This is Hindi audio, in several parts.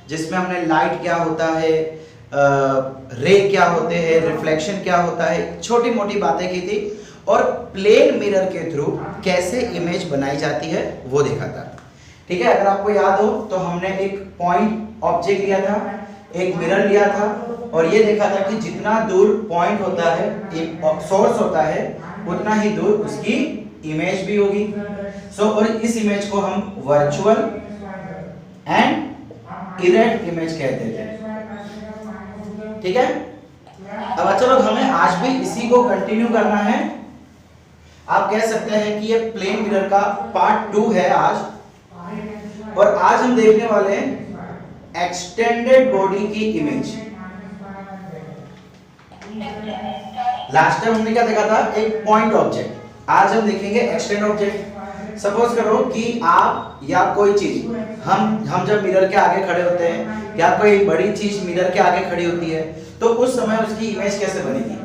जिसमें हमने लाइट क्या होता है, रे क्या होते हैं, रिफ्लेक्शन क्या होता है, छोटी मोटी बातें की थी और प्लेन मिरर के थ्रू कैसे इमेज बनाई जाती है वो देखा था। ठीक है, अगर आपको याद हो तो हमने एक पॉइंट ऑब्जेक्ट लिया था, एक मिरर लिया था और ये देखा था कि जितना दूर पॉइंट होता है, एक सोर्स होता है, उतना ही दूर उसकी इमेज भी होगी। और इस इमेज को हम वर्चुअल एंड इरेक्ट इमेज कहते थे। ठीक है, अब चलो हमें आज भी इसी को कंटिन्यू करना है। आप कह सकते हैं कि ये प्लेन मिरर का पार्ट 2 है आज, और आज हम देखने वाले हैं एक्सटेंडेड बॉडी की इमेज। लास्ट टाइम हमने क्या देखा था, एक पॉइंट ऑब्जेक्ट, आज हम देखेंगे एक्सटेंड ऑब्जेक्ट। सपोज करो कि आप या कोई चीज, हम जब मिरर के आगे खड़े होते हैं या कोई बड़ी चीज मिरर के आगे खड़ी होती है तो उस समय उसकी इमेज कैसे बनेगी।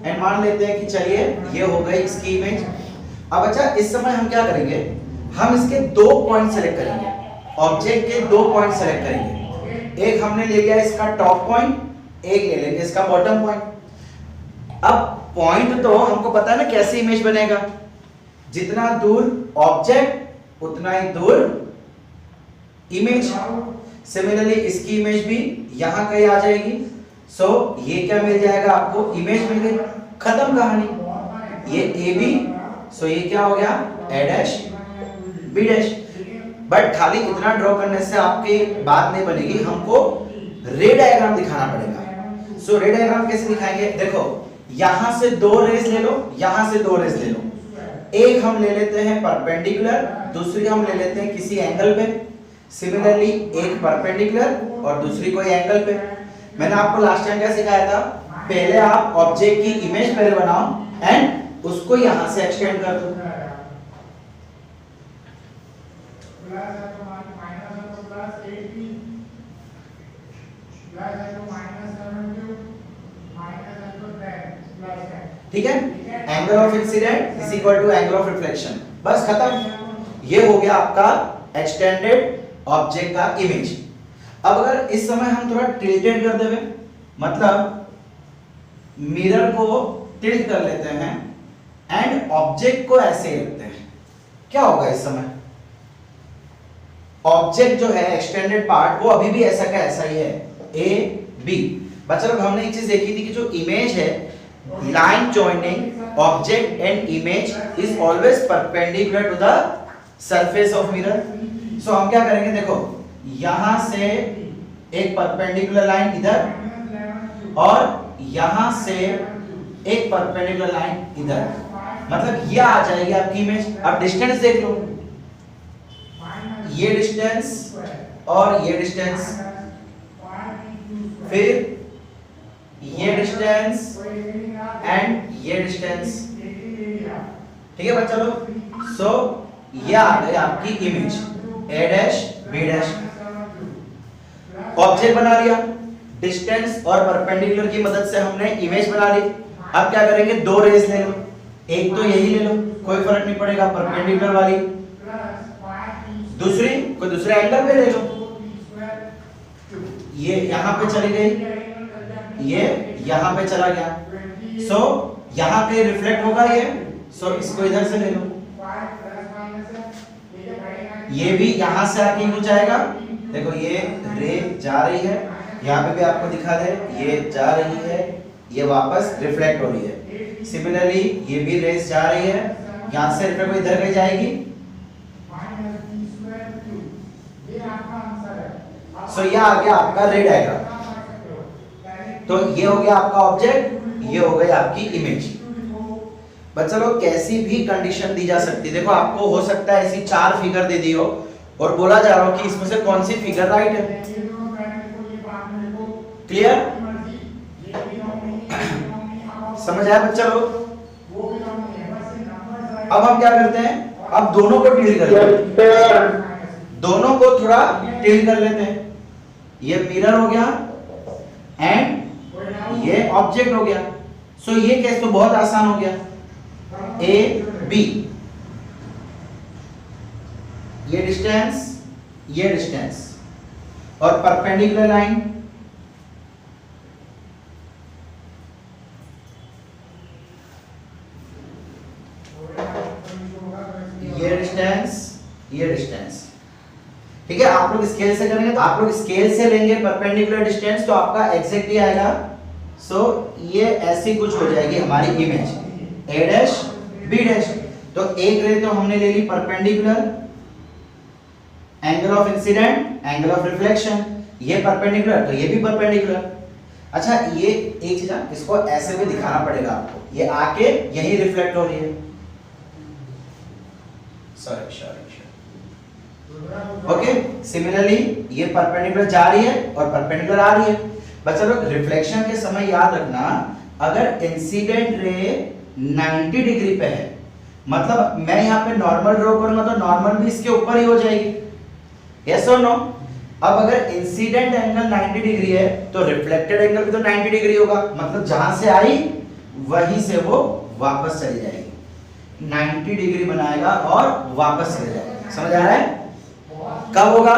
एंड मान लेते हैं कि चलिए ये हो गई इसकी इमेज। अब अच्छा, इस समय हम क्या करेंगे, हम इसके 2 पॉइंट सेलेक्ट करेंगे, ऑब्जेक्ट के 2 पॉइंट सेलेक्ट करेंगे। एक हमने ले लिया इसका टॉप पॉइंट, एक ले लेंगे इसका बॉटम पॉइंट। अब पॉइंट तो हमको पता है ना कैसे इमेज बनेगा, जितना दूर ऑब्जेक्ट उतना ही दूर इमेज। सिमिलरली इसकी इमेज भी यहां कहीं आ जाएगी। ये क्या मिल जाएगा आपको, इमेज मिल गई, खत्म कहानी। ये ए बी, ये क्या हो गया, ए डैश बी डैश। बट खाली इतना ड्रॉ करने से आपकी बात नहीं बनेगी, हमको रे डायग्राम दिखाना पड़ेगा। रे डायग्राम कैसे दिखाएंगे, देखो यहां से 2 रेज ले लो, यहां से 2 रेज ले लो। एक हम ले लेते हैं परपेंडिकुलर, दूसरी हम ले लेते हैं किसी एंगल पे। सिमिलरली एक परपेंडिकुलर और दूसरी कोई एंगल पे। मैंने आपको लास्ट टाइम क्या सिखाया था, पहले आप ऑब्जेक्ट की इमेज पहले बनाओ एंड उसको यहां से एक्सटेंड कर दो। ठीक है, angle of incident is equal to angle of reflection, बस खत्म। ये हो गया आपका एक्सटेंडेड ऑब्जेक्ट का इमेज। अब अगर इस समय हम थोड़ा टिल्टेड कर देवे, मतलब मिरर को टिल्ट कर लेते हैं एंड ऑब्जेक्ट को ऐसे ही रखते हैं, क्या होगा इस समय, ऑब्जेक्ट जो है एक्सटेंडेड पार्ट वो अभी भी ऐसा का ऐसा ही है, ए बी। बच्चों हमने एक चीज देखी थी कि जो इमेज है, line joining object and image is always perpendicular to the surface of mirror. हम क्या करेंगे, देखो यहां से एक परपेंडिकुलर लाइन इधर और यहां से एक परपेंडिकुलर लाइन इधर, मतलब ये आ जाएगी आपकी इमेज। अब डिस्टेंस देख लो, ये डिस्टेंस और ये डिस्टेंस, फिर ये डिस्टेंस एंड ये डिस्टेंस। ठीक है बच्चा लोग, ये आ गई आपकी image, A dash B dash. Object बना लिया, डिस्टेंस और परपेंडिकुलर की मदद से हमने इमेज बना ली। अब क्या करेंगे, 2 रेज ले लो, एक तो यही ले लो, कोई फर्क नहीं पड़ेगा, परपेंडिकुलर वाली। दूसरी कोई दूसरे एंगल पे ले लो, ये यहां पे चली गई, ये यहां पे चला गया। यहां पे रिफ्लेक्ट होगा ये, इसको इधर से ले लो, ये भी यहां से आके यूं जाएगा। देखो ये रे जा रही है, यहाँ पे भी आपको दिखा दे, ये जा रही है, ये वापस रिफ्लेक्ट हो रही है। सिमिलरली ये भी रेस जा रही है, यहाँ से रिफ्लेक्ट इधर कहीं जाएगी। ये आ गया आपका रे डायग्राम। तो ये हो गया आपका ऑब्जेक्ट, ये हो गई आपकी इमेज। बच्चा लोग कैसी भी कंडीशन दी जा सकती है। देखो आपको हो सकता है ऐसी 4 फिगर दे दी हो और बोला जा रहा हो कि इसमें से कौन सी फिगर राइट है। क्लियर, समझ आया बच्चा लोग। अब हम क्या करते हैं, अब दोनों को टिल्ट कर लेते हैं, दोनों को थोड़ा टिल्ट कर लेते हैं। ये मिरर हो गया एंड ये ऑब्जेक्ट हो गया। ये केस तो बहुत आसान हो गया, ए बी, ये डिस्टेंस, ये डिस्टेंस। और परपेंडिकुलर लाइन, ये डिस्टेंस, ये डिस्टेंस। ठीक है, आप लोग स्केल से करेंगे तो आप लोग स्केल से लेंगे परपेंडिकुलर डिस्टेंस तो आपका एग्जैक्टली आएगा। सो ये ऐसी कुछ हो जाएगी हमारी image, A dash B dash. तो एक रे तो हमने ले ली perpendicular, angle of incidence, angle of reflection, ये परपेंडिकुलर तो ये भी परपेंडिकुलर। अच्छा, ये एक चीज है, इसको ऐसे भी दिखाना पड़ेगा आपको, ये आके यही रिफ्लेक्ट हो रही है। सॉरी ओके, सिमिलरली ये परपेंडिकुलर जा रही है और परपेंडिकुलर आ रही है। बच्चा लोग रिफ्लेक्शन के समय याद रखना, अगर इंसिडेंट रे 90 डिग्री पे है, मतलब मैं यहाँ पे नॉर्मल ड्रॉ करूंगा तो नॉर्मल भी इसके ऊपर ही हो जाएगी, यस और नो। अब अगर इंसिडेंट एंगल 90 डिग्री है तो रिफ्लेक्टेड एंगल भी तो 90 डिग्री होगा, मतलब जहां से आई वहीं से वो वापस चली जाएगी, 90 डिग्री बनाएगा और वापस चले जाएगा। समझ आ रहा है? कब होगा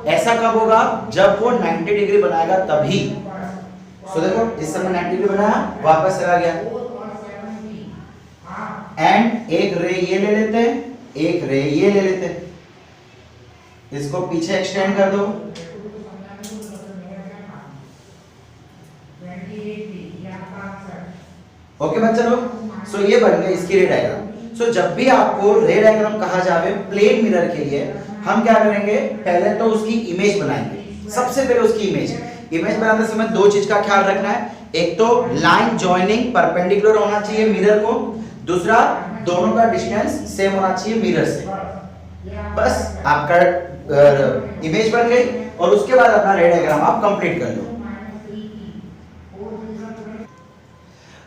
ऐसा? कब होगा? जब वो 90 डिग्री बनाएगा तभी। सो देखो, इस समय 90 डिग्री बनाया, वापस चला गया। एंड एक रे ये ले लेते हैं, एक रे ये ले लेते हैं, इसको पीछे एक्सटेंड कर दो। ओके बच्चा लोग, सो ये बन गई इसकी रे डायग्राम। सो जब भी आपको रे डायग्राम कहा जावे प्लेन मिरर के लिए, हम क्या करेंगे, पहले तो उसकी इमेज बनाएंगे। सबसे पहले उसकी इमेज बनाते समय दो चीज का ख्याल रखना है, एक तो लाइन जॉइनिंग परपेंडिकुलर होना चाहिए मिरर को, दूसरा दोनों का डिस्टेंस सेम होना चाहिए मिरर से। बस आपका इमेज बन गई और उसके बाद अपना रे डायग्राम आप कंप्लीट कर लो।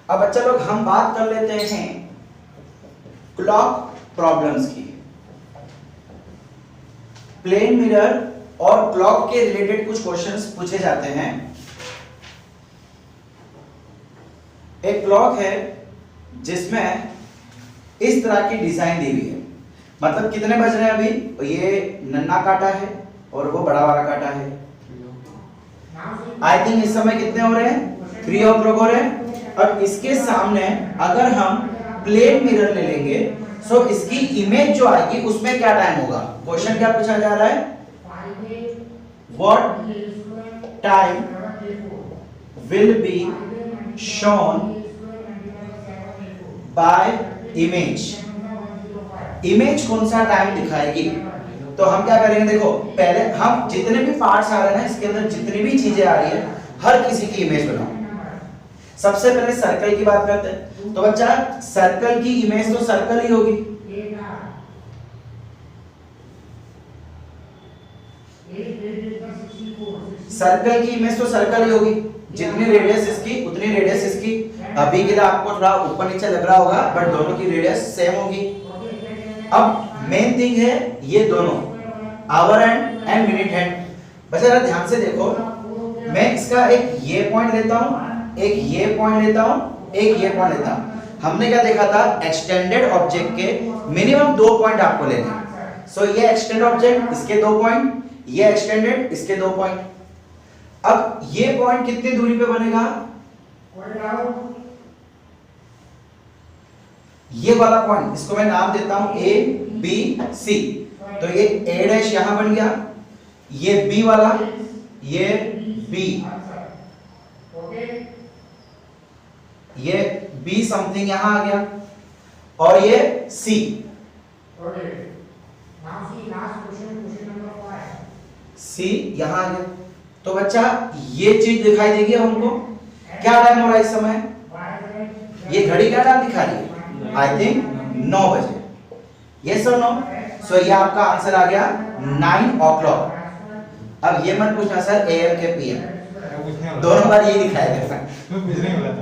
अब बच्चा लोग हम बात कर लेते हैं क्लॉक प्रॉब्लम्स की। प्लेन मिरर और क्लॉक के रिलेटेड कुछ क्वेश्चंस पूछे जाते हैं। एक क्लॉक है जिसमें इस तरह की डिजाइन दी हुई है, मतलब कितने बज रहे हैं अभी, तो ये नन्हा काटा है और वो बड़ा वाला काटा है। आई थिंक इस समय कितने हो रहे हैं, 3 o'clock हो रहे हैं। अब इसके सामने अगर हम प्लेन मिरर ले लेंगे तो इसकी इमेज जो आएगी उसमें क्या टाइम होगा? क्वेश्चन क्या पूछा जा रहा है, what time will be shown by image. Image कौन सा टाइम दिखाएगी? तो हम क्या करेंगे, देखो पहले हम जितने भी पार्ट्स आ रहे हैं इसके अंदर जितनी भी चीजें आ रही है हर किसी की इमेज बनाओ। सबसे पहले सर्कल की बात करते हैं, तो बच्चा सर्कल की इमेज तो सर्कल ही होगी। सर्कल की इमेज तो सर्कल ही होगी, जितनी रेडियस इसकी उतनी रेडियस इसकी। अभी के लिए आपको थोड़ा ऊपर नीचे लग रहा होगा बट दोनों की रेडियस सेम होगी। अब मेन थिंग है ये दोनों hour hand and minute hand. बच्चा जरा ध्यान से देखो, मैं इसका एक ये पॉइंट लेता हूं, एक ये पॉइंट लेता हूं, एक ये पॉइंट लेता हूं। हमने क्या देखा था, एक्सटेंडेड ऑब्जेक्ट के मिनिमम 2 पॉइंट आपको लेने। सो ये एक्सटेंड ऑब्जेक्ट, इसके 2 पॉइंट, ये एक्सटेंडेड, इसके 2 पॉइंट। अब ये पॉइंट कितनी दूरी पे बनेगा, ये वाला पॉइंट, इसको मैं नाम देता हूं ए बी सी। तो ये ए डैश यहां बन गया, ये बी वाला, ये बी, ये बी समथिंग यहां आ गया और ये सी। सी यहां आ गया। तो बच्चा ये चीज दिखाई देगी हमको। क्या टाइम हो रहा है इस समय, ये घड़ी क्या टाइम दिखा रही है, आई थिंक 9 बजे। यस और नो? सो ये आपका आंसर आ गया 9 o'clock। अब ये मत पूछना सर AM के PM, दोनों बार यही दिखाएगा।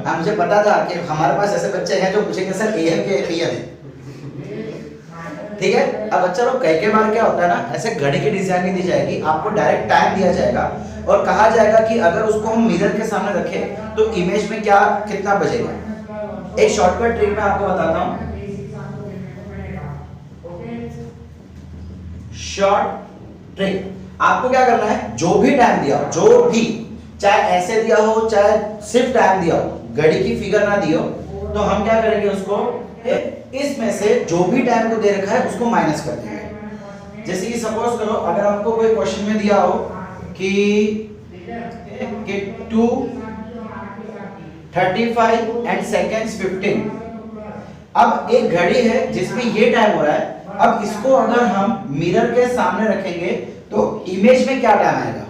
हाँ मुझे पता था कि हमारे पास ऐसे बच्चे हैं जो पूछेंगे सर AM के PM। ठीक है, अब बच्चा लोग कई बार क्या होता है ना, ऐसे घड़ी की डिजाइन नहीं दी जाएगी, आपको डायरेक्ट टाइम दिया जाएगा और कहा जाएगा कि अगर उसको हम मिरर के सामने रखें तो इमेज में क्या कितना बजेगा। एक शॉर्टकट ट्रिक मैं आपको बताता हूं, शॉर्ट ट्रिक। आपको क्या करना है, जो भी टाइम दिया हो, जो भी, चाहे ऐसे दिया हो चाहे सिर्फ टाइम दिया हो, घड़ी की फिगर ना दी हो, तो हम क्या करेंगे उसको, इसमें से जो भी टाइम को दे रखा है उसको माइनस कर देंगे। जैसे कि सपोज करो अगर हमको कोई क्वेश्चन में दिया हो कि 2:35 एंड सेकेंड्स 15, अब एक घड़ी है जिसमें ये टाइम हो रहा है, अब इसको अगर हम मिरर के सामने रखेंगे तो इमेज में क्या टाइम आएगा।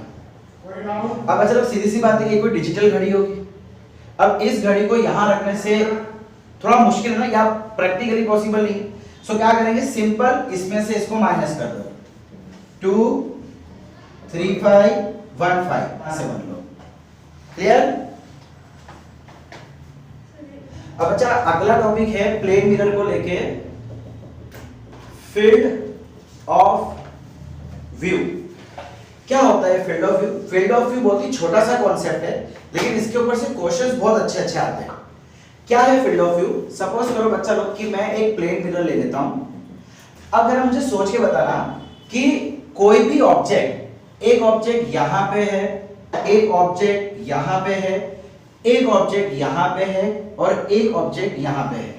अब अच्छा सीधी सी बात है, ये कोई डिजिटल घड़ी होगी, अब इस घड़ी को यहां रखने से थोड़ा मुश्किल है ना, या प्रैक्टिकली पॉसिबल नहीं। सो क्या करेंगे, सिंपल इसमें से इसको माइनस कर दो, 2:35:15 ऐसे बन लो। क्लियर। अब अच्छा अगला टॉपिक है प्लेन मिरर को लेके, फील्ड ऑफ व्यू। क्या होता है field of view? Field of view बहुत ही छोटा सा कॉन्सेप्ट है, लेकिन इसके ऊपर से क्वेश्चंस बहुत अच्छे अच्छे आते हैं। क्या है फील्ड ऑफ व्यू? सपोज करो बच्चा लोग कि मैं एक प्लेन मिरर ले लेता हूं। अब अगर मुझे सोच के बताना कि कोई भी ऑब्जेक्ट, एक ऑब्जेक्ट यहां पे है, एक ऑब्जेक्ट यहां पे है, एक ऑब्जेक्ट यहां पे है और एक ऑब्जेक्ट यहां पे है,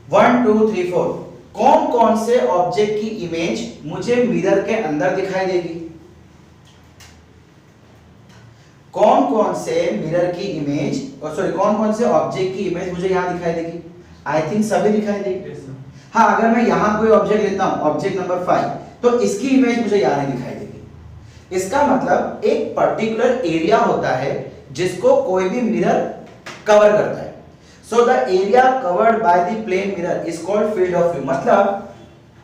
1 2 3 4, कौन कौन से ऑब्जेक्ट की इमेज मुझे मिरर के अंदर दिखाई देगी? कौन कौन से मिरर की इमेज, सॉरी कौन कौन से ऑब्जेक्ट की इमेज मुझे यहां दिखाई देगी? आई थिंक सभी दिखाई देगी। हाँ, अगर मैं यहां कोई ऑब्जेक्ट लेता हूं, ऑब्जेक्ट नंबर 5, तो इसकी इमेज मुझे यहां नहीं दिखाई देगी। इसका मतलब एक पर्टिकुलर एरिया होता है जिसको कोई भी मिरर कवर करता है। So the area covered by the plane mirror is called field of view। मतलब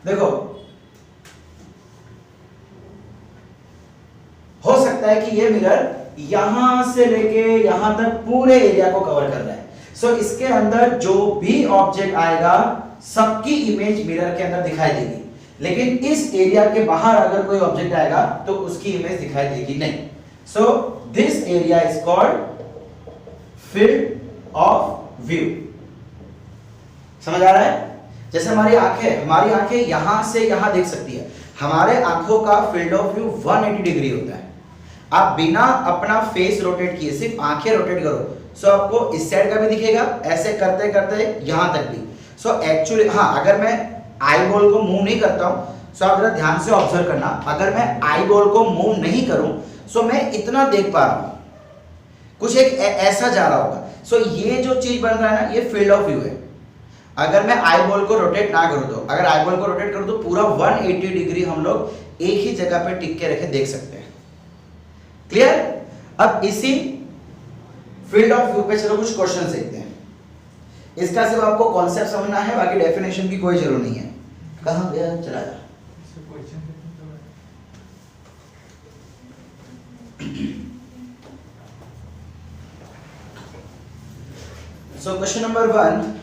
देखो, हो सकता है कि ये मिरर यहां से लेके यहां तक पूरे एरिया को कवर कर रहा है। सो इसके अंदर जो भी ऑब्जेक्ट आएगा सबकी इमेज मिरर के अंदर दिखाई देगी, लेकिन इस एरिया के बाहर अगर कोई ऑब्जेक्ट आएगा तो उसकी इमेज दिखाई देगी नहीं। So this area is called field of view. समझ आ रहा है? जैसे हमारी आंखें यहां से यहां देख सकती है, हमारे आंखों का फील्ड ऑफ व्यू 180 डिग्री होता है। आप बिना अपना फेस रोटेट किए सिर्फ आंखें रोटेट करो, सो आपको इस साइड का भी दिखेगा, ऐसे करते करते यहां तक भी। सो एक्चुअली हाँ, अगर मैं आई बॉल को मूव नहीं करता हूं, सो आप जरा ध्यान से ऑब्जर्व करना, अगर मैं आई बॉल को मूव नहीं करूं सो मैं इतना देख पा रहा हूं, कुछ एक ऐसा जा रहा होगा। सो ये जो चीज बन रहा है ना, ये फील्ड ऑफ व्यू है। अगर मैं आई बॉल को रोटेट ना करूं तो, अगर आई बॉल को रोटेट करूं तो पूरा 180 डिग्री हम लोग एक ही जगह पे टिक के रखे देख सकते हैं। क्लियर? अब इसी फील्ड ऑफ व्यू पे चलो कुछ क्वेश्चन देखते हैं। इसका सिर्फ आपको कॉन्सेप्ट समझना है, बाकी डेफिनेशन की कोई जरूरत नहीं है। कहां गया, चला जा। So question number 1,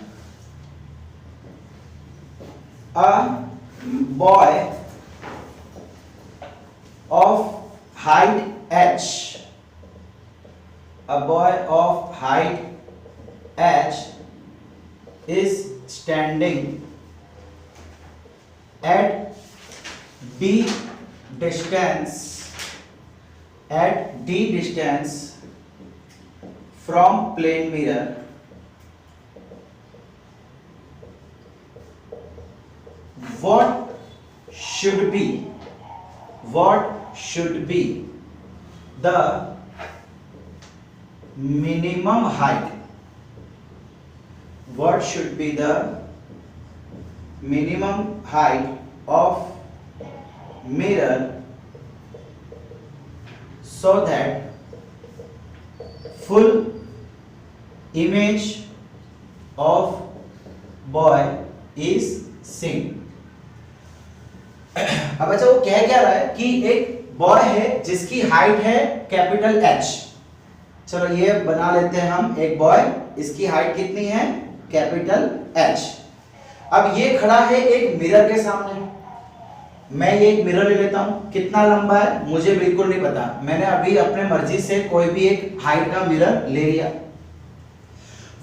a boy of height h, a boy of height h is standing at d distance from plane mirror. What should be the minimum height? What should be the minimum height of mirror so that full image of boy is seen? अब अच्छा वो कह क्या रहा है कि एक बॉय है जिसकी हाइट है कैपिटल H। चलो ये बना लेते हैं हम, एक बॉय, इसकी हाइट कितनी है? Capital H। अब ये खड़ा है एक मिरर के सामने, मैं ये एक मिरर ले लेता हूं, कितना लंबा है मुझे बिल्कुल नहीं पता, मैंने अभी अपने मर्जी से कोई भी एक हाइट का मिरर ले लिया।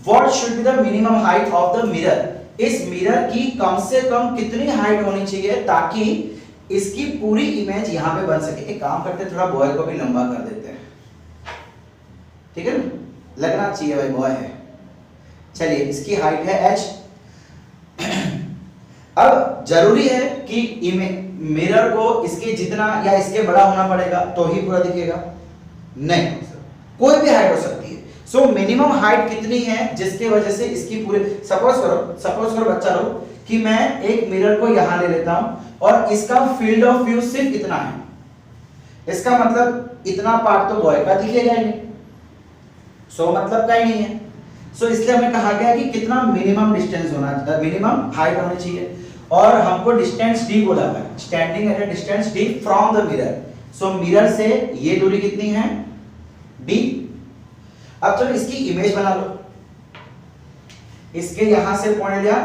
What should be the minimum height of the mirror? इस मिरर की कम से कम कितनी हाइट होनी चाहिए ताकि इसकी पूरी इमेज यहां पे बन सके। एक काम करते हैं, थोड़ा बॉय को भी लंबा कर देते हैं, ठीक है ना, लगना चाहिए भाई बॉय है। चलिए इसकी हाइट है h। अब जरूरी है कि मिरर को इसके जितना या इसके बड़ा होना पड़ेगा तो ही पूरा दिखेगा? नहीं, कोई भी हाइट हो सकती है। सो मिनिमम हाइट कितनी है जिसके वजह से इसकी पूरे, सपोज करो बच्चा लोग कि मैं एक मिरर को यहां ले लेता हूं और इसका फील्ड ऑफ व्यू सिर्फ इतना है, इसका मतलब इतना पार्ट तो बॉय का दिखेगा ही नहीं, सो मतलब का ही नहीं है। सो इसलिए हमें कहा गया कि कितना मिनिमम डिस्टेंस होना चाहिए, मिनिमम हाइट होनी चाहिए, और हमको डिस्टेंस d बोला है, standing at a distance d from the mirror. So mirror से ये दूरी कितनी है? d। अब चलो इसकी इमेज बना लो। इसके यहां से पॉइंट लिया,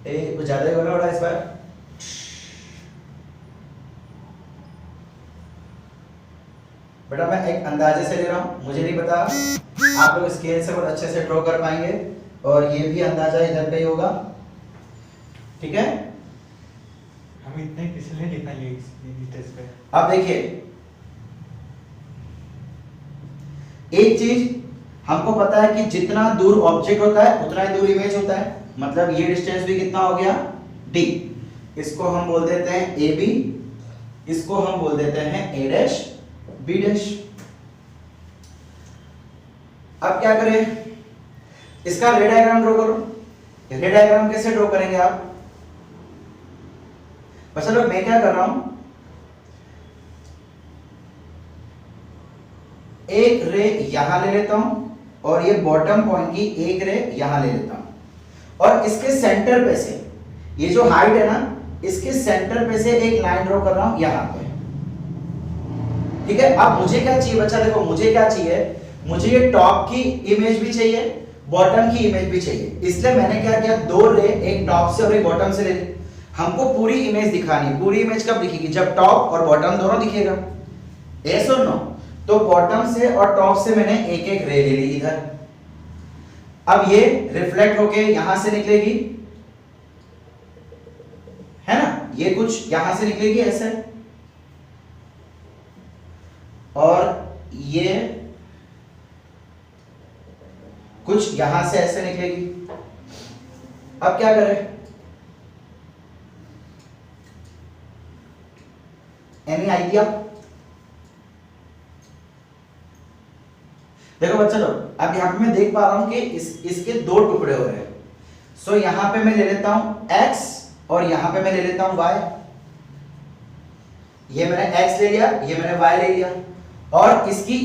कुछ ज्यादा ही होने वाला इस बार। बेटा मैं एक अंदाजे से ले रहा हूं, मुझे नहीं पता आप लोग स्केल से बहुत अच्छे से ड्रॉ कर पाएंगे, और ये भी अंदाजा इधर पे ही होगा, ठीक है। हम इतने इसलिए लिखना टेस्ट पे। अब देखिए एक चीज हमको पता है कि जितना दूर ऑब्जेक्ट होता है उतना ही दूर इमेज होता है, मतलब ये डिस्टेंस भी कितना हो गया? d। इसको हम बोल देते हैं AB, इसको हम बोल देते हैं A' B'। अब क्या करें, इसका रे डायग्राम ड्रॉ करो। रे डायग्राम कैसे ड्रॉ करेंगे आप? बस चलो मैं क्या कर रहा हूं, एक रे यहां ले लेता हूं और ये बॉटम पॉइंट की एक रे यहां ले लेता हूं, और इसके सेंटर पे से ये जो हाइट है ना, इसके सेंटर पे से एक लाइन ड्रॉ कर रहा हूं यहां पे, ठीक है। अब मुझे क्या चाहिए बच्चा, देखो मुझे क्या चाहिए, मुझे ये टॉप की इमेज भी चाहिए, बॉटम की इमेज भी चाहिए। इसलिए मैंने क्या किया, दो रे, एक टॉप से और एक बॉटम से ले ली। हमको पूरी इमेज दिखानी, पूरी इमेज कब दिखेगी? जब टॉप और बॉटम दोनों दिखेगा, यस और नो? तो बॉटम से और टॉप से मैंने एक एक रे ले ली इधर। अब ये रिफ्लेक्ट होके यहां से निकलेगी, है ना, ये कुछ यहां से निकलेगी ऐसे, और ये कुछ यहां से ऐसे निकलेगी। अब क्या करें, एनी आइडिया? देखो बच्चा लोग, अब यहां पे मैं देख पा रहा हूं कि इसके दो टुकड़े हो रहे हैं। सो यहां पे मैं ले लेता हूं x और यहां पे मैं ले लेता हूं y। ये मैंने x ले लिया, ये मैंने y ले लिया, और इसकी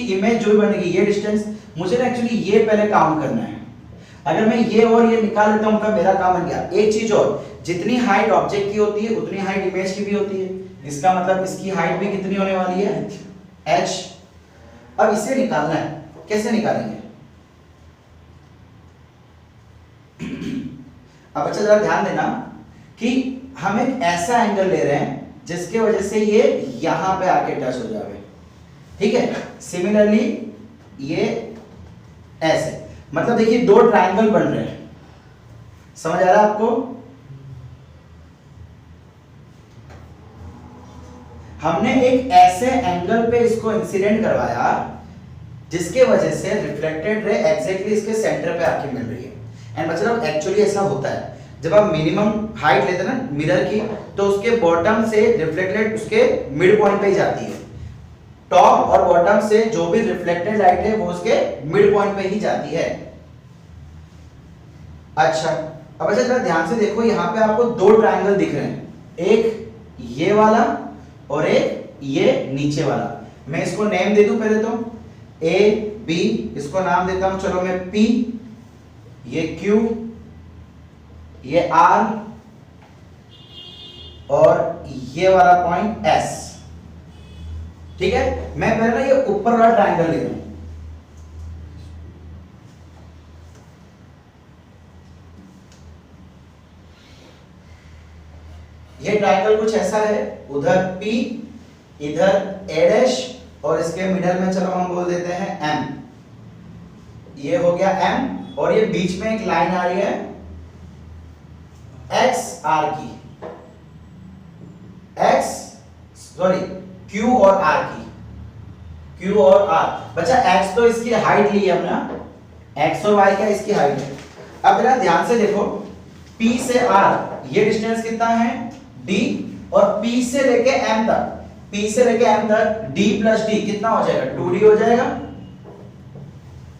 इमेज जो बनेगी, ये डिस्टेंस मुझे ना एक्चुअली ये पहले काउंट करना है। अगर मैं ये और ये निकाल लेता हूं तो मेरा काम बन गया। एक चीज और, जितनी हाइट ऑब्जेक्ट की होती है उतनी हाइट इमेज की भी होती है। इसका मतलब इसकी हाइट भी कितनी होने वाली है? h। अब इसे निकालना है, कैसे निकालेंगे? अब अच्छा जरा ध्यान देना कि हम एक ऐसा एंगल ले रहे हैं जिसके वजह से ये यहां पे आके टच हो जाए, ठीक है। सिमिलरली ये ऐसे, मतलब देखिए दो ट्रायंगल बन रहे हैं, समझ आ रहा है आपको? हमने एक ऐसे एंगल पे इसको इंसिडेंट करवाया जिसके वजह से रिफ्लेक्टेड रे एग्जैक्टली इसके सेंटर पे आके मिल रही है। एंड मतलब एक्चुअली ऐसा होता है, जब आप मिनिमम हाइट लेते हैं ना मिरर की, तो उसके बॉटम से रिफ्लेक्टेड उसके मिड पॉइंट पे ही जाती है। टॉप और बॉटम से जो भी रिफ्लेक्टेड लाइट है वो उसके मिड पॉइंट पे ही जाती है। अच्छा, अब अच्छा जरा ध्यान से देखो, यहाँ पे आपको दो ट्रायंगल दिख रहे हैं, एक ये वाला और एक ये नीचे वाला। मैं इसको नेम दे दूं पहले तो, A B, इसको नाम देता हूं चलो मैं P, ये Q, ये R, और ये वाला पॉइंट S, ठीक है। मैं पहले ना ये ऊपर वाला ट्रायंगल ले रहा हूं, ये ट्रायंगल कुछ ऐसा है, उधर P, इधर A' और इसके मिडल में चलो हम बोल देते हैं M। ये हो गया M, और ये बीच में एक लाइन आ रही है XR की, सॉरी Q और R की, Q और R। बच्चा x तो इसकी हाइट ली है हमने, x और y क्या इसकी हाइट है। अब जरा ध्यान से देखो, P से R ये डिस्टेंस कितना है d, और P से लेके M तक, P से लेके M तक d प्लस d कितना हो जाएगा, 2d हो जाएगा।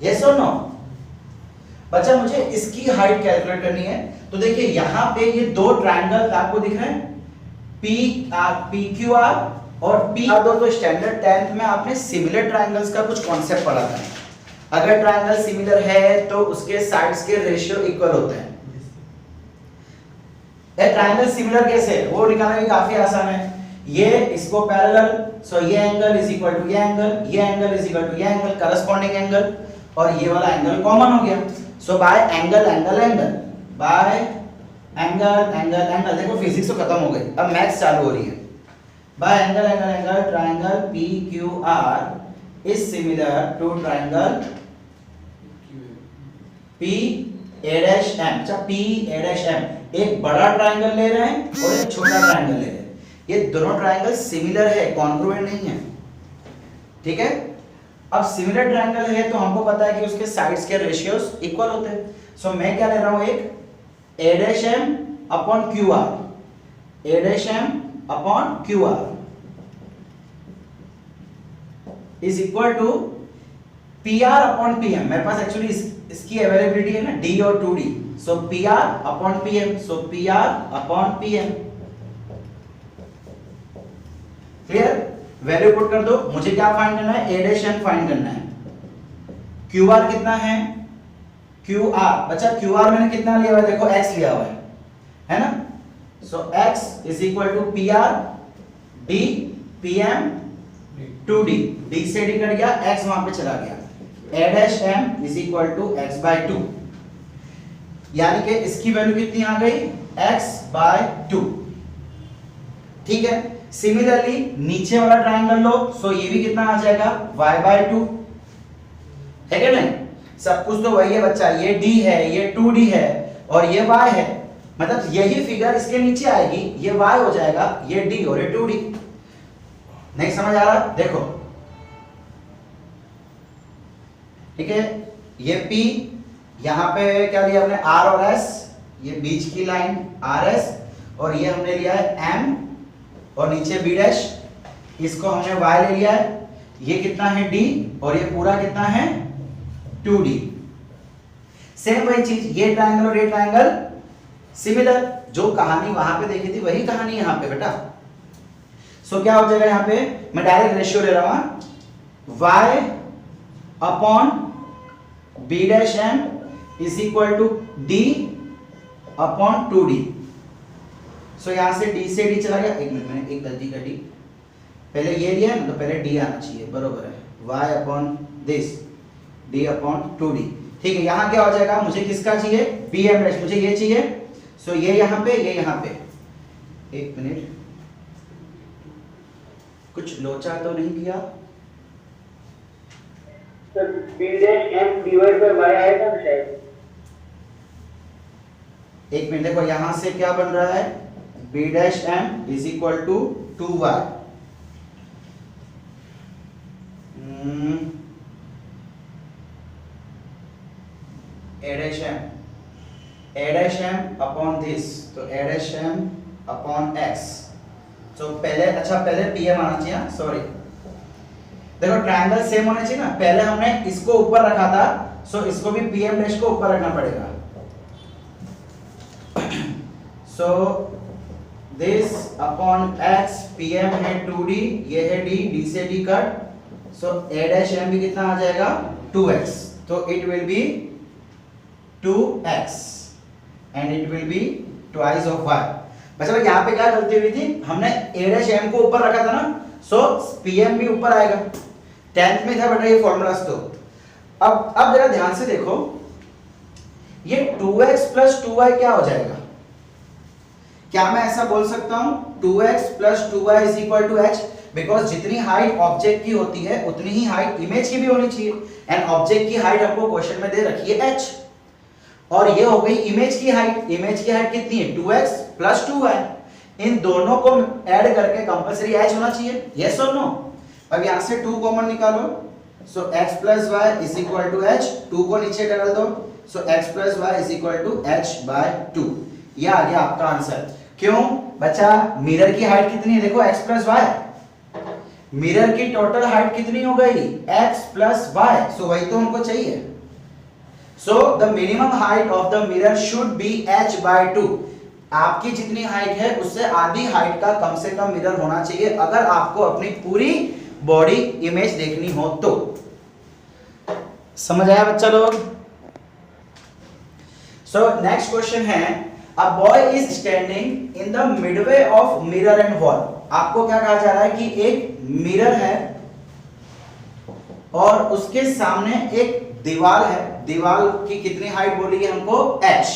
यस और नो? बच्चा मुझे इसकी हाइट कैलकुलेट करनी है, तो देखिए यहां पे ये दो ट्रायंगल आपको दिख रहे हैं, PQR और PR, दो तो स्टैंडर्ड 10th में आपने सिमिलर ट्रायंगल्स का कुछ कॉन्सेप्ट पढ़ा था। अगर ट्रायंगल सिमिलर है तो उसके साइड्स के रेशियो इक्वल होते हैं। ये ट्रायंगल सिमिलर कैसे, वो निकालना भी काफी आसान है। ये इसको पैरेलल, सो ये एंगल इज इक्वल टू ये एंगल, ये एंगल इज इक्वल टू ये एंगल, करस्पॉन्डिंग एंगल, और ये वाला एंगल कॉमन हो गया। So by angle angle angle, by angle angle angle, देखो फिजिक्स तो खत्म हो गई, अब मैथ्स चालू हो रही है। By angle angle angle triangle PQR is similar to triangle PA'M। अच्छा PA'M, एक बड़ा ट्रायंगल ले रहे हैं और एक छोटा ट्रायंगल ले रहे हैं, ये दोनों ट्रायंगल सिमिलर है, कॉन्ग्रुएंट नहीं है, ठीक है। अब सिमिलर ट्रायंगल है तो हमको पता है कि उसके साइड्स के रेशियोस इक्वल होते हैं। सो मैं क्या ले रहा हूं, एक A'M upon QR, A'M upon QR is equal to PR upon PM। मेरे पास एक्चुअली इसकी अवेलेबिलिटी है ना, D और 2D, सो PR अपॉन PM, सो PR upon PM। Clear? Value put कर दो, मुझे क्या फाइंड करना है, A'M फाइंड करना है। QR कितना है, QR, अच्छा QR मैंने कितना लिया हुआ है, देखो x लिया हुआ है ना, so x is equal to PR D PM 2D, D से D कट गया, x वहां पे चला गया, A'M is equal to x by 2, यानी कि इसकी वैल्यू कितनी आ गई, x बाय 2, ठीक है। सिमिलरली नीचे वाला ट्रायंगल लो, सो ये भी कितना आ जाएगा, y बाय 2, है क्या नहीं? सब कुछ तो वही है बच्चा, ये d है, ये 2d है और ये y है, मतलब यही फिगर इसके नीचे आएगी, ये y हो जाएगा, ये d और ये 2d। नहीं समझ आ रहा? देखो ठीक है, ये P, यहां पे क्या लिया हमने, R और S, ये बीच की लाइन RS, और ये हमने लिया है M, और नीचे B डैश, इसको हमने Y ले लिया है, ये कितना है D, और ये पूरा कितना है 2D। सेम वही चीज, ये ट्रायंगल और ये ट्रायंगल सिमिलर, जो कहानी वहां पे देखी थी वही कहानी यहां पे बेटा। सो क्या हो जाएगा, यहां पे मैं डायरेक्ट रेशियो ले रहा हूं, y upon B dash M is equal to D upon 2D। So यहां से D से D चला गया, एक मिनट मैंने एक गलती कर दी, पहले ये लिया ना तो पहले D आना चाहिए, बरोबर है, y upon this D upon 2D, ठीक है। यहां क्या हो जाएगा, मुझे किसका चाहिए, PM डैश, मुझे ये चाहिए, सो ये यहां पे, ये यहां पे, एक मिनट, कुछ लोचा तो नहीं किया sir, B dash M divide by y आएगा ना शायद। एक मिनट देखो, यहां से क्या बन रहा है, B dash M is equal to 2y, A dash M upon this, तो A dash M upon x, तो पहले, अच्छा पहले PM आना चाहिए, सॉरी, देखो ट्रायंगल सेम होने चाहिए ना, पहले हमने इसको ऊपर रखा था, सो इसको भी PM डैश को ऊपर रखना पड़ेगा, so this upon x, PM है 2D, ये है D, D से D cut, so A dash M भी कितना आ जाएगा, 2x, तो it will be 2x and it will be twice of y। बच्चा यहाँ पे क्या गलती हुई थी, हमने A डैश M को ऊपर रखा था ना, सो PM भी ऊपर आएगा, 10th में था बेटा ये फॉर्मूलास। तो अब जरा ध्यान से देखो, ये 2x प्लस 2y क्या हो जाएगा, क्या मैं ऐसा बोल सकता हूं 2x plus 2y is equal to h, because जितनी हाइट ऑब्जेक्ट की होती है उतनी ही हाइट इमेज की भी होनी चाहिए, एंड ऑब्जेक्ट की हाइट आपको क्वेश्चन में दे रखी है h, और ये हो गई इमेज की हाइट, इमेज की हाइट कितनी है 2x प्लस 2y, इन दोनों को ऐड करके कंपलसरी h होना चाहिए, यस और नो। अब यहां से 2 कॉमन निकालो, so x plus y is equal to h, 2 को नीचे डाल दो, so x plus y is equal to h by 2। ये आ गया आपका आंसर। क्यों बच्चा, मिरर की हाइट कितनी है, देखो x प्लस वाई, मिरर की टोटल हाइट कितनी हो गई x प्लस वाई, सो वही तो हमको चाहिए। So the minimum height of the mirror should be h by 2। आपकी जितनी हाइट है उससे आधी हाइट का कम से कम मिरर होना चाहिए अगर आपको अपनी पूरी बॉडी इमेज देखनी हो तो। समझ आया बच्चा लोग? सो नेक्स्ट क्वेश्चन है, a boy is standing in the Midway of mirror and wall. आपको क्या कहा जा रहा है कि एक मिरर है और उसके सामने एक दीवार है, दीवार की कितनी हाइट बोली है हमको h,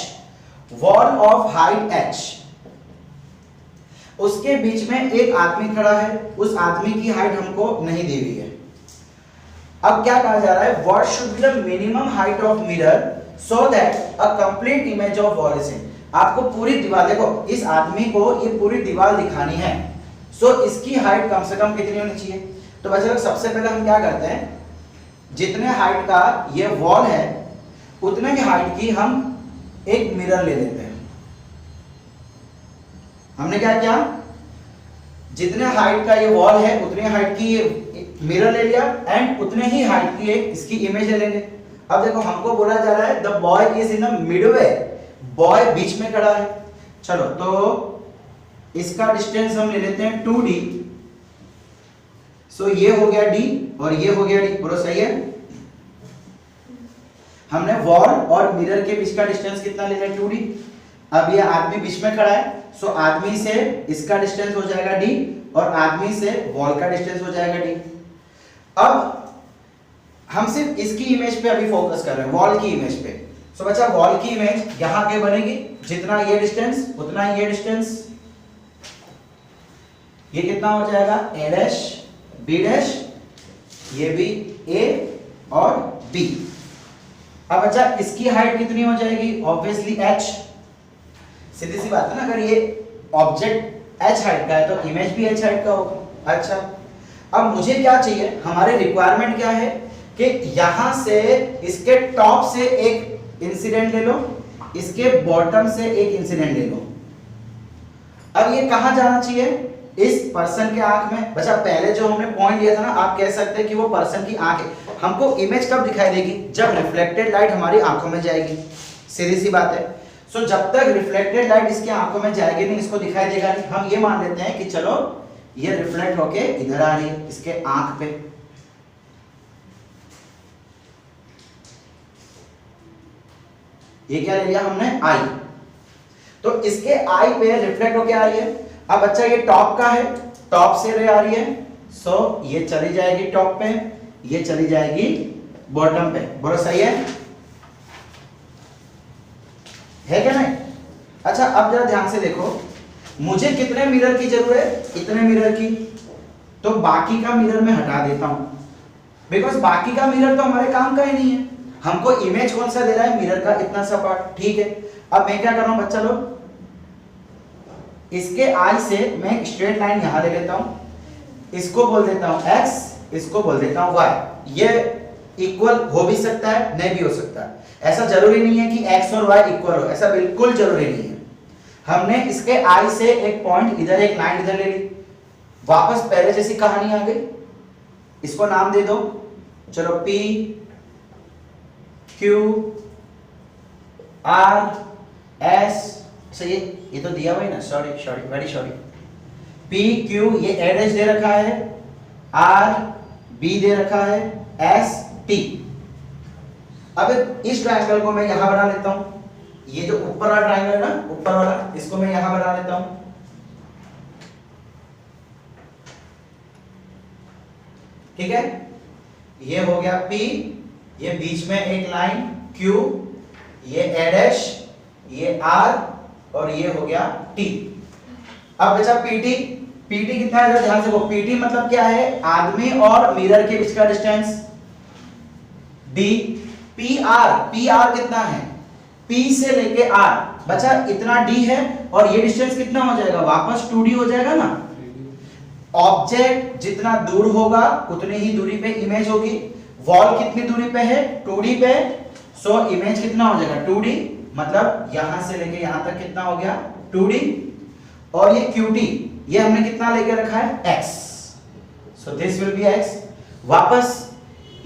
wall of height h, उसके बीच में एक आदमी खड़ा है, उस आदमी की हाइट हमको नहीं दी हुई है। अब क्या कहा जा रहा है, what should be the minimum height of mirror so that a complete image of wall is seen. आपको पूरी दीवार, देखो इस आदमी को ये पूरी दीवार दिखानी है, सो इसकी हाइट कम से कम कितनी होनी चाहिए। तो बच्चे लोग सबसे पहले हम क्या करते हैं, जितने हाइट का ये वॉल है उतने की हाइट की हम एक मिरर ले लेते हैं। हमने क्या किया, जितने हाइट का ये वॉल है उतने हाइट की ये मिरर ले लिया एंड उतने ही हाइट की एक इसकी इमेज ले लेंगे। अब देखो हमको बोला जा रहा है the boy is in the midway, boy बीच में खड़ा है। चलो तो इसका डिस्टेंस हम ले लेते हैं 2d, सो ये हो गया d और ये हो गया d, बोलो सही है। हमने वॉल और मिरर के बीच का डिस्टेंस कितना ले लिया 2d। अब ये आदमी बीच में खड़ा है, सो आदमी से इसका डिस्टेंस हो जाएगा d और आदमी से वॉल का डिस्टेंस हो जाएगा d। अब हम सिर्फ इसकी इमेज पे अभी फोकस कर रहे हैं, वॉल की इमेज पे। सो बच्चा वॉल की इमेज यहां के बनेगी, जितना ये डिस्टेंस उतना ही ये डिस्टेंस, ये कितना हो जाएगा a डैश b डैश, ये भी a और b। अब अच्छा इसकी हाइट कितनी हो जाएगी, ऑब्वियसली h, सीधी सी बात है ना, अगर ये ऑब्जेक्ट h हाइट का है तो इमेज भी h हाइट का होगा। अच्छा अब मुझे क्या चाहिए, हमारे रिक्वायरमेंट क्या है कि यहां से इसके टॉप से एक इंसिडेंट ले लो, इसके बॉटम से एक इंसिडेंट ले लो। अब ये कहां जाना चाहिए, इस पर्सन के आंख में। बच्चा पहले जो हमने पॉइंट लिया था ना, आप कह सकते हैं कि वो पर्सन की आंख है। हमको इमेज कब दिखाई देगी, जब रिफ्लेक्टेड लाइट हमारी आंखों में जाएगी, सीधी सी बात है। सो जब तक रिफ्लेक्टेड लाइट इसकी आंखों में जाएगी नहीं, इसको दिखाई देगा नहीं। हम ये मान लेते हैं कि चलो ये रिफ्लेक्ट होके इधर आ रही है इसके आंख पे। ये क्या ले लिया हमने, आई, तो इसके आई पे रिफ्लेक्ट होके आ रही है। अब बच्चा ये टॉप का है, टॉप से रे आ रही है, सो ये चली जाएगी टॉप पे, ये चली जाएगी बॉटम पे, बोलो सही है क्या नहीं। अच्छा अब जरा ध्यान से देखो, मुझे कितने मिरर की जरूरत है, इतने मिरर की, तो बाकी का मिरर मैं हटा देता हूं, बिकॉज बाकी का मिरर तो हमारे काम का ही नहीं है। हमको इमेज कौन सा दे रहा है, मिरर का इतना सा पार्ट, ठीक है। अब मैं क्या कर रहा हूं बच्चा लोग, इसके आई से मैं स्ट्रेट लाइन यहां ले लेता हूं, इसको बोल देता हूं x, इसको बोल देता हूं y। ये इक्वल हो भी सकता है, नहीं भी हो सकता है, ऐसा जरूरी नहीं है कि x और y इक्वल हो, ऐसा बिल्कुल जरूरी नहीं है। हमने इसके आई से एक पॉइंट इधर, एक लाइन इधर ले ली, वापस पहले जैसी कहानी आ गई। इसको नाम दे दो, चलो p q r s, सही, ये तो दिया हुआ है ना, sorry very sorry. p q ये a डैश दे रखा है, r b दे रखा है, s t। अब इस ट्रायंगल को मैं यहां बना लेता हूं, ये जो ऊपर वाला ट्रायंगल है ना, ऊपर वाला, इसको मैं यहां बना लेता हूं। ठीक है, ये हो गया p, ये बीच में एक लाइन q, ये a डैश, ये r और ये हो गया t। अब बचा pt, pt कितना है ध्यान से देखो, pt मतलब क्या है, आदमी और मिरर के बीच का डिस्टेंस d। pr, pr कितना है, p से लेके r, बचा इतना d है और ये डिस्टेंस कितना हो जाएगा, वापस 2d हो जाएगा ना। ऑब्जेक्ट जितना दूर होगा उतनी ही दूरी पे इमेज होगी। वॉल कितनी दूरी पे है, 2d पे, सो इमेज कितना हो जाएगा 2d, मतलब यहां से लेके यहां तक कितना हो गया 2d। और ये qt ये हमने कितना लेके रखा है x, so this will be x। वापस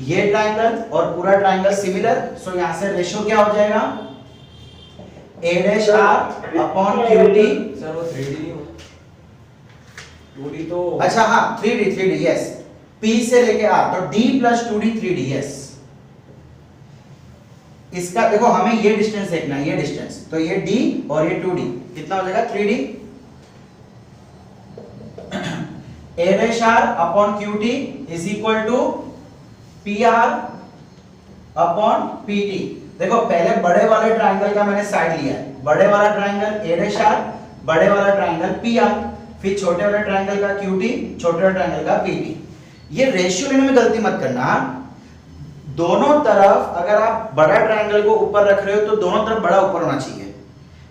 ये ट्रायंगल और पूरा ट्रायंगल सिमिलर, सो यहां से रेशियो क्या हो जाएगा a dash r upon qt। Sir वो 3D नहीं हो, 2D तो अच्छा हाँ 3d यस, p से लेके r तो d plus 2d 3d yes. इसका देखो हमें ये डिस्टेंस देखना है, ये डिस्टेंस, तो ये d और ये 2d कितना हो जाएगा 3d। a dash r upon qt is equal to pr upon pt। देखो पहले बड़े वाले ट्रायंगल का मैंने साइड लिया है, बड़े वाला ट्रायंगल a डैश r, बड़े वाला ट्रायंगल pr, फिर छोटे वाले ट्रायंगल का qt, छोटे वाले ट्रायंगल का pt। ये रेशियो लेने में गलती मत करना, दोनों तरफ अगर आप बड़ा ट्रायंगल को ऊपर रख रहे हो तो दोनों तरफ बड़ा ऊपर होना चाहिए,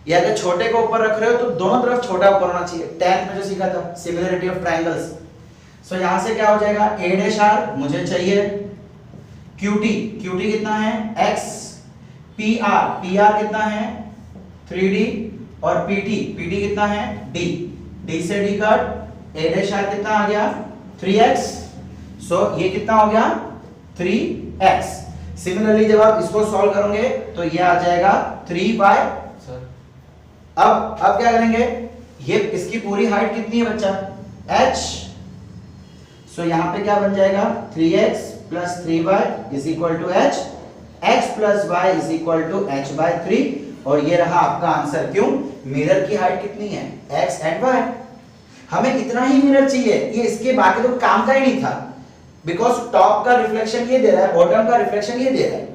या अगर छोटे को ऊपर रख रहे हो तो दोनों तरफ छोटा ऊपर होना चाहिए। 10th में जो सीखा था सिमिलरिटी ऑफ ट्रायंगल्स। सो यहां से क्या हो जाएगा a डैश r मुझे चाहिए qt कितना है x, pr कितना है 3d और pt कितना है d से d cut, a dash r कितना आ गया 3x, सो ये कितना हो गया 3x। सिमिलरली जब आप इसको सॉल्व करोगे तो ये आ जाएगा 3y। सर अब क्या करेंगे, ये इसकी पूरी हाइट कितनी है बच्चा h, सो यहां पे क्या बन जाएगा 3x plus 3y is equal to h, x plus y is equal to h by 3। और ये रहा आपका आंसर। क्यों, मिरर की हाइट कितनी है x एंड y, हमें इतना ही मिरर चाहिए, ये इसके बाकी तो काम का ही नहीं था, बिकॉज टॉप का रिफ्लेक्शन ये दे रहा है, बॉटम का रिफ्लेक्शन ये दे रहा है।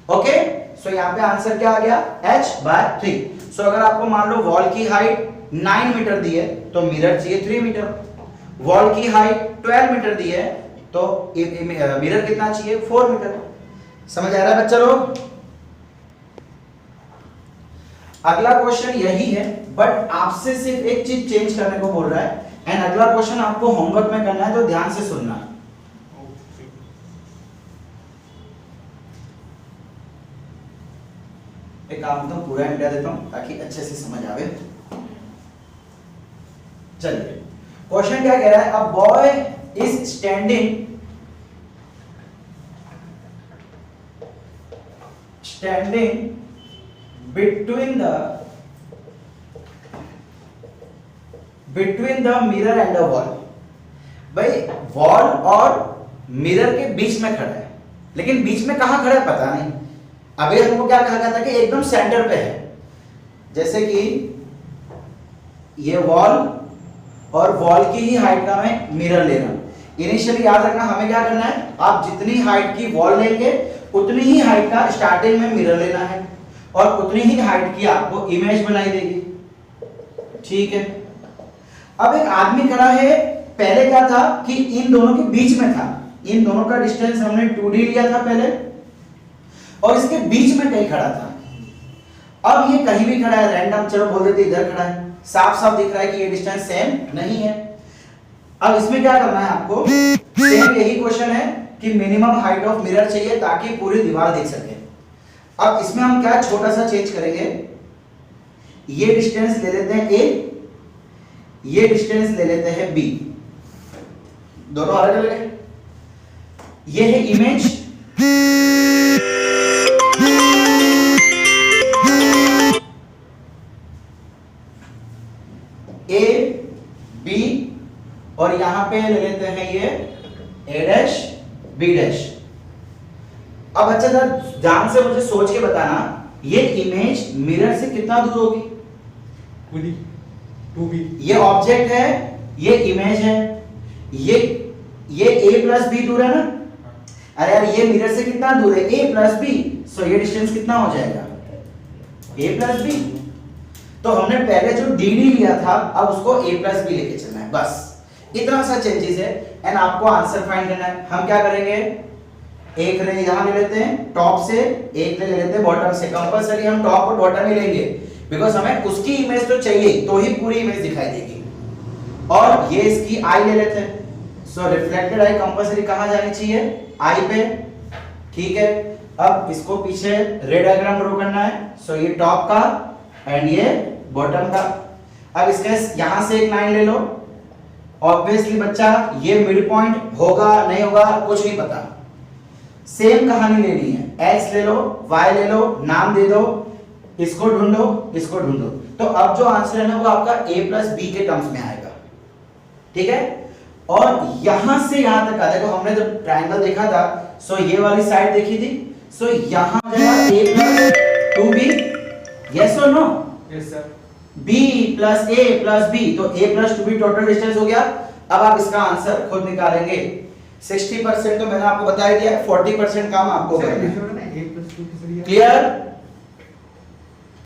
ओके, सो यहाँ पे आंसर क्या आ गया h बाय 3। सो अगर आपको मान लो वॉल की हाइट 9 मीटर दी है तो मिरर चाहिए 3 मीटर, वॉल की हाइट 12 मीटर दी है तो मिरर कितना चाहिए 4 मीटर। समझ आ रहा है बच्चा लोग। अगला क्वेश्चन यही है, बट आपसे सिर्फ एक चीज चेंज करने को बोल रहा है, एंड अगला क्वेश्चन आपको होमवर्क में करना है तो ध्यान से सुनना। एक काम तो पूरा मिटा देता हूं ताकि अच्छे से समझ आवे। चलिए क्वेश्चन क्या कह रहा है, a boy is standing between the mirror and the wall। भाई वॉल और मिरर के बीच में खड़ा है, लेकिन बीच में कहां खड़ा है पता नहीं। अभी हमको क्या कहा गया था कि एकदम सेंटर पे है, जैसे कि ये वॉल और वॉल की ही हाइट का मैं मिरर ले रहा हूं। इनिशियली याद रखना हमें क्या करना है, आप जितनी हाइट की वॉल लेंगे उतनी ही हाइट का स्टार्टिंग में मिरर लेना है और उतनी ही हाइट की आपको इमेज बनाई देगी। ठीक है, अब एक आदमी खड़ा है, पहले क्या था कि इन दोनों के बीच में था, इन दोनों का डिस्टेंस हमने 2d लिया था पहले, और इसके बीच में कहीं खड़ा था। अब ये कहीं भी खड़ा है, रैंडम चलो बोल देते इधर खड़ा है, साफ साफ दिख रहा है कि ये डिस्टेंस सेम नहीं है। अब इसमें क्या करना है आपको, सेम यही क्वेश्चन है कि मिनिमम हाइट ऑफ मिरर चाहिए ताकि पूरी दीवार देख सके। अब इसमें हम क्या छोटा सा चेंज करेंगे, ये डिस्टेंस ले लेते हैं a, ये डिस्टेंस ले लेते हैं b, दोनों अलग अलग है। ये है इमेज, a b, और यहां पे ले लेते हैं ये a डैश b डैश। अब अच्छा था, ध्यान से मुझे सोच के बताना, ये इमेज मिरर से कितना दूर होगी। पूरी 2b, ये ऑब्जेक्ट है, ये इमेज है, ये a प्लस b दूर है ना। अरे यार ये मिरर से कितना दूर है, a प्लस b, सो ये डिस्टेंस कितना हो जाएगा a प्लस b। तो हमने पहले जो dd लिया था अब उसको a प्लस b लेके चलना है, बस इतना सा चेंजेस है, एंड आपको आंसर फाइंड करना है। हम क्या करेंगे, एक रे यहां ले लेते हैं टॉप से, एक रे ले लेते हैं बॉटम से। कंपलसरी हम टॉप और बॉटम ही लेंगे, बिकॉज हमें उसकी इमेज तो चाहिए, तो ही पूरी इमेज दिखाई देगी। और ये इसकी आई ले लेते हैं। सो रिफ्लेक्टेड आई कंपल्सरी कहां जानी चाहिए? आई पे। ठीक है, अब इसको पीछे रे डायग्राम ड्रॉ करना है। सो ये टॉप का एंड ये बॉटम का। अब इसके यहां से एक लाइन ले लो। ऑब्वियसली बच्चा ये मिड पॉइंट होगा नहीं होगा कुछ नहीं पता, सेम कहानी लेनी है। एक्स ले लो, वाई ले लो, नाम दे दो, इसको ढूंढो, इसको ढूंढो। तो अब जो आंसर है ना वो आपका a प्लस बी के टर्म्स में आएगा। ठीक है, और यहां से यहां तक देखो, हमने जब ट्रायंगल देखा था सो ये वाली साइड देखी थी, सो यहां हो जाएगा a प्लस 2b। यस और no? Yes sir. b plus a plus b, तो a plus 2b total distance हो गया। अब आप इसका आंसर खुद निकालेंगे। 60% तो मैंने आपको बता ही दिया, 40% काम आपको करना है। a+2 clear?